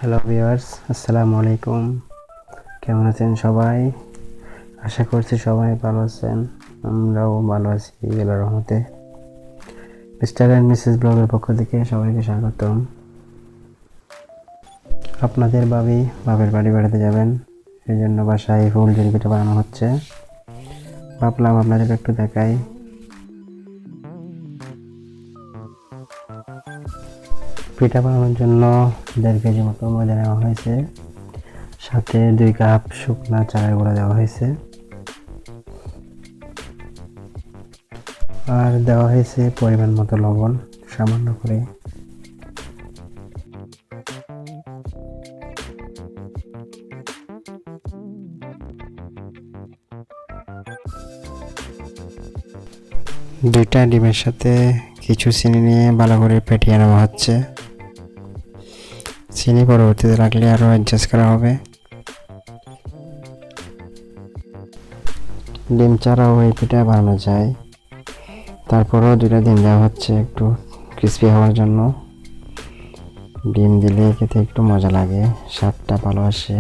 Hello viewers, আসসালামু আলাইকুম। কেমন আছেন সবাই? আশা করছি সবাই ভালো আছেন। আমরাও ভালো আছি আল্লাহর রহমতে। মিস্টার অ্যান্ড মিসেস ব্লগের পক্ষ থেকে সবাইকে স্বাগতম। আপনাদের বাপের বাড়ি বেড়াতে যাবেন, সেই জন্য বাসায় ফুল ঝুরি পিঠা বানানো হচ্ছে। ভাবলাম আপনাদের একটু দেখাই। পিঠা বানানোর জন্য 1.5 কেজি মতো ময়দা নেওয়া হয়েছে, সাথে 2 কাপ শুকনা চালের গুঁড়া দেওয়া হয়েছে, আর দেওয়া হয়েছে পরিমাণ মতো লবণ সামান্য করে। দুইটা ডিমের সাথে কিছু চিনি নিয়ে ভালো করে ফেটিয়ে নেওয়া হচ্ছে। চিনি পরবর্তীতে লাগলে আরও অ্যাডজাস্ট করা হবে। ডিম ছাড়াও এই পিঠা বানানো যায়, তারপরেও 2টা ডিম দেওয়া হচ্ছে একটু ক্রিস্পি হওয়ার জন্য। ডিম দিলে খেতে একটু মজা লাগে, স্বাদটা ভালো আসে,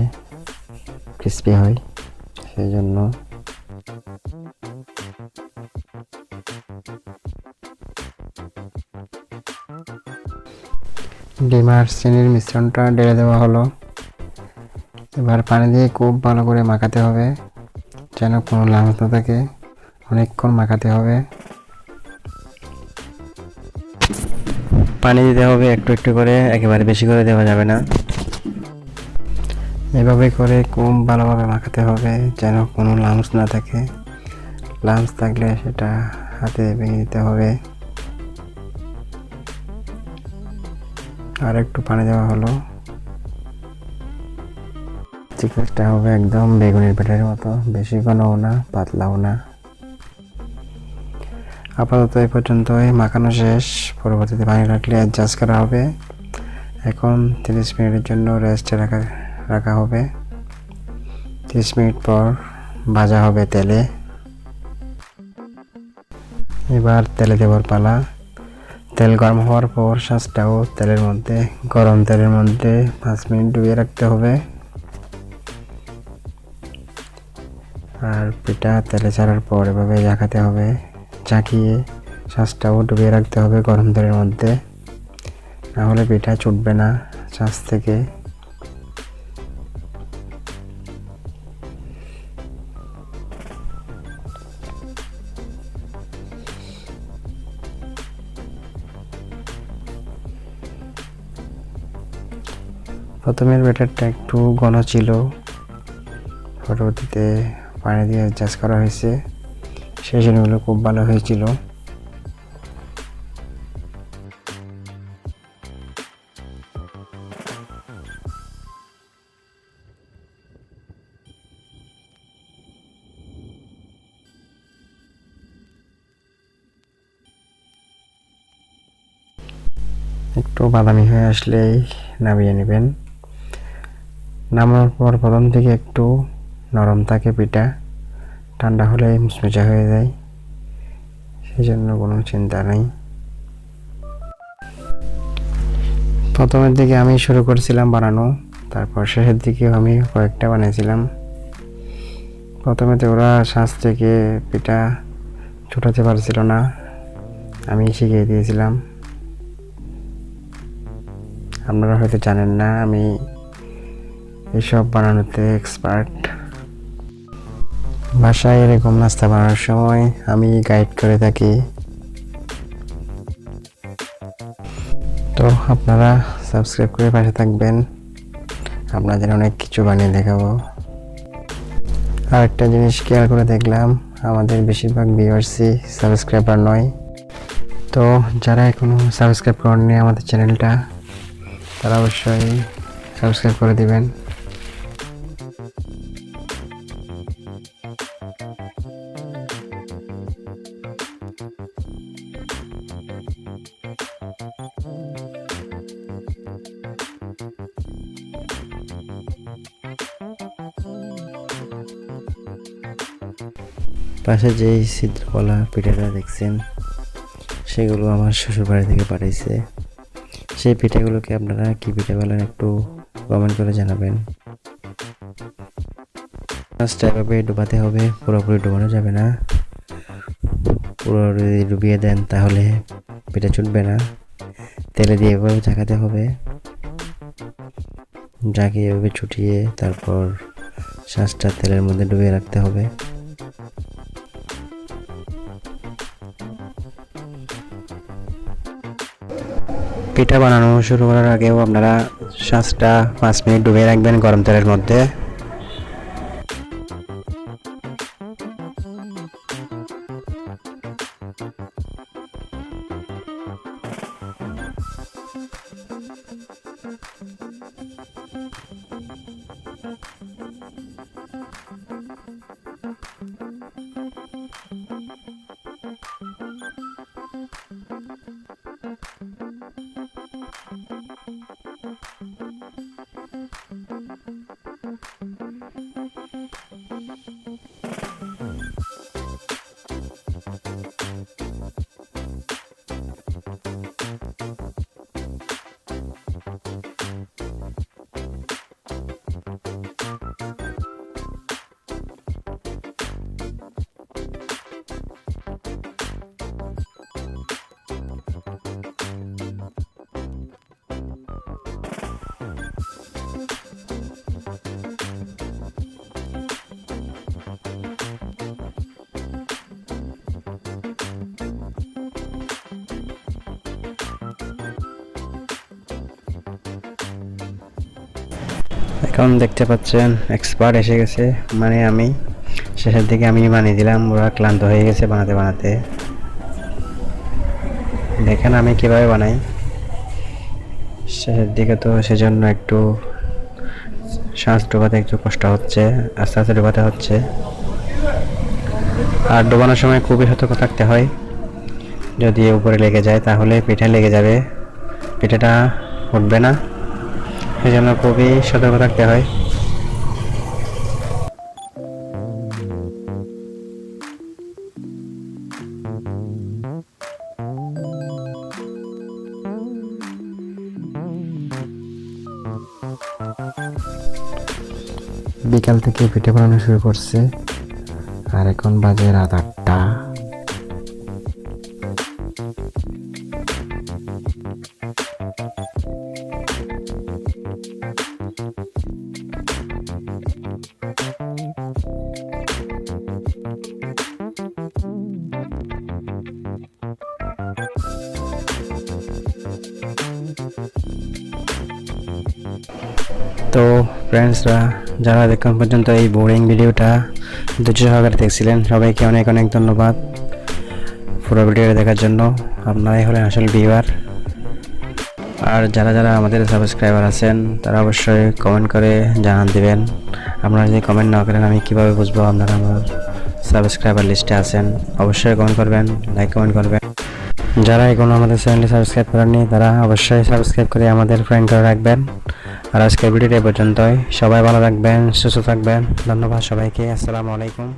ক্রিস্পি হয়, সেই জন্য। ডিম আর চিনির মিশ্রণটা ঢেলে দেওয়া হলো। এবার পানি দিয়ে খুব ভালো করে মাখাতে হবে, যেন কোনো লাম্প না থাকে। অনেকক্ষণ মাখাতে হবে। পানি দিতে হবে একটু একটু করে, একেবারে বেশি করে দেওয়া যাবে না। এভাবে করে খুব ভালোভাবে মাখাতে হবে, যেন কোনো লাম্পস না থাকে। লাম্পস থাকলে সেটা হাতে ভেঙে দিতে হবে। আর একটু পানি দেওয়া হলো। চিকেনটা হবে একদম বেগুনের পিঠার মতো, বেশি ঘনও না পাতলাও না। আপাতত এই পর্যন্তই মাখানো শেষ। পরবর্তীতে পানি রাখলে অ্যাডজাস্ট করা হবে। এখন 30 মিনিটের জন্য রেস্টে রাখা হবে। 30 মিনিট পর ভাজা হবে তেলে। এবার তেলে দেওয়ার পালা। তেল গরম হওয়ার পর শাঁসটাও গরম তেলের মধ্যে 5 মিনিট ডুবিয়ে রাখতে হবে। আর পিঠা তেলে ছাড়ার পর এভাবে ঝাঁকাতে হবে, ঝাঁকিয়ে শাঁসটাও ডুবিয়ে রাখতে হবে গরম তেলের মধ্যে, নাহলে পিঠা ছুটবে না শাঁস থেকে। প্রথমের ব্যাটারটা একটু ঘন ছিল, পরবর্তীতে পানি দিয়ে অ্যাডজাস্ট করা হয়েছে। সেজনগুলো খুব ভালো হয়েছিল। একটু বাদামি হয়ে আসলেই নামিয়ে নেবেন। নামানোর পর প্রথম থেকে একটু নরম থাকে পিঠা, ঠান্ডা হলে মুচমুচে হয়ে যায়, সেই জন্য কোনো চিন্তা নেই। প্রথমের দিকে আমি শুরু করেছিলাম বানানো, তারপর শেষের দিকেও আমি কয়েকটা বানিয়েছিলাম। প্রথমে তো ওরা শাঁস থেকে পিঠা ছুটাতে পারছিল না, আমি শিখিয়ে দিয়েছিলাম। আপনারা হয়তো জানেন না, আমি এসব বানানোতে এক্সপার্ট। বাসায় এরকম নাস্তা বানানোর সময় আমি গাইড করে থাকি। তো আপনারা সাবস্ক্রাইব করে পাশে থাকবেন, আপনাদের অনেক কিছু বানিয়ে দেখাবো। আর একটা জিনিস খেয়াল করে দেখলাম, আমাদের বেশিরভাগ ভিউয়ার্সই সাবস্ক্রাইবার নয়। তো যারা এখনো সাবস্ক্রাইব করেননি আমাদের চ্যানেলটা, তারা অবশ্যই সাবস্ক্রাইব করে দিবেন। পাশে যেই ছিদ্রওয়ালা পিঠাটা দেখছেন, সেগুলো আমার শ্বশুর বাড়ি থেকে পাঠাইছে। সেই পিঠাগুলোকে আপনারা কি পিঠা বলেন একটু কমেন্ট করে জানাবেন। মাছটা এভাবে ডুবাতে হবে, পুরোপুরি ডুবানো যাবে না। পুরো যদি ডুবিয়ে দেন তাহলে পিঠা ছুটবে না। তেলে দিয়ে এভাবে ঝাঁকাতে হবে, ঝাঁকিয়ে এভাবে ছুটিয়ে তারপর শাঁসটা তেলের মধ্যে ডুবিয়ে রাখতে হবে। পিঠা বানানো শুরু করার আগেও আপনারা শাঁসটা 5 মিনিট ডুবিয়ে রাখবেন গরম তেলের মধ্যে। এখন দেখতে পাচ্ছেন এক্সপার্ট এসে গেছে, মানে আমি শেষের দিকে আমি বানিয়ে দিলাম, ওরা ক্লান্ত হয়ে গেছে বানাতে বানাতে। দেখেন আমি কিভাবে বানাই শেষের দিকে, তো সেজন্য একটু শ্বাস ডোবাতে একটু কষ্ট হচ্ছে, আস্তে আস্তে ডোবাতে হচ্ছে। আর ডোবানোর সময় খুবই সতর্ক থাকতে হয়, যদি উপরে লেগে যায় তাহলে পিঠে লেগে যাবে, পিঠেটা উঠবে না, সেজন্য খুবই সতর্ক থাকতে হয়। বিকাল থেকে পিঠে বানানো শুরু করছে, আর এখন বাজে রাত 8টা। তো ফ্রেন্ডসরা, যারা এখন পর্যন্ত এই বোরিং ভিডিওটা ধৈর্য সহকারে দেখছিলেন, সবাইকে অনেক অনেক ধন্যবাদ পুরো ভিডিওটা দেখার জন্য। আপনারাই হলেন আসল ভিউয়ার। আর যারা যারা আমাদের সাবস্ক্রাইবার আছেন তারা অবশ্যই কমেন্ট করে জানান দিবেন। আপনারা যদি কমেন্ট না করেন আমি কিভাবে বুঝবো আপনারা আমার সাবস্ক্রাইবার লিস্টে আছেন? অবশ্যই কমেন্ট করবেন, লাইক কমেন্ট করবেন। যারা এখনো আমাদের চ্যানেলটি সাবস্ক্রাইব করেননি তারা অবশ্যই সাবস্ক্রাইব করে আমাদের ফ্রেন্ড করে রাখবেন। আর আজকের ভিডিওটা এই পর্যন্তই। সবাই ভালো থাকবেন, সুস্থ থাকবেন। ধন্যবাদ সবাইকে। আসসালামু আলাইকুম।